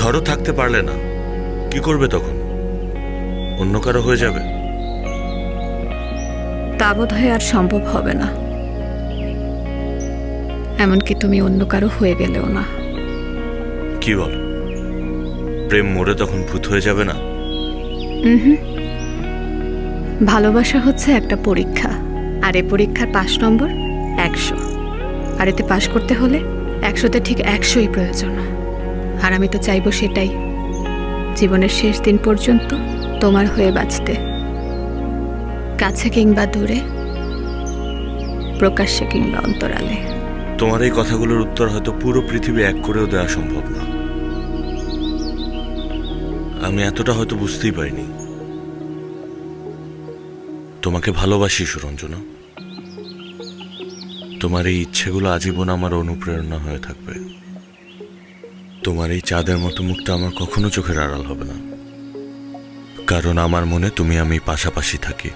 ধরো থাকতে পারলে না, কি করবে তখন? অন্য কারো হয়ে যাবে? তা বোধহয় আর সম্ভব হবে না, এমনকি তুমি অন্য কারো হয়ে গেলেও না। কি বল? প্রেম মরে তখন ভূত হয়ে যাবে না? ভালোবাসা হচ্ছে একটা পরীক্ষা, আর এই পরীক্ষার 5 নম্বর 100। আর এতে পাশ করতে হলে 100তে ঠিক 100ই প্রয়োজন। আর আমি তো চাইবো সেটাই, জীবনের শেষ দিন পর্যন্ত তোমার হয়ে বাঁচতে, কাছে কিংবা দূরে, প্রকাশ্যে কিংবা অন্তরালে। তোমার এই কথাগুলোর উত্তর হয়তো পুরো পৃথিবী এক করেও দেওয়া সম্ভব না। আমি এতটা হয়তো বুঝতেই পারিনি। তোমাকে ভালোবাসি সুরঞ্জনা। তোমার এই ইচ্ছেগুলো আজীবন আমার অনুপ্রেরণা হয়ে থাকবে। তোমার এই চাঁদের মতো মুখটা আমার কখনো চোখের আড়াল হবে না, কারণ আমার মনে তুমি আমি পাশাপাশি থাকি।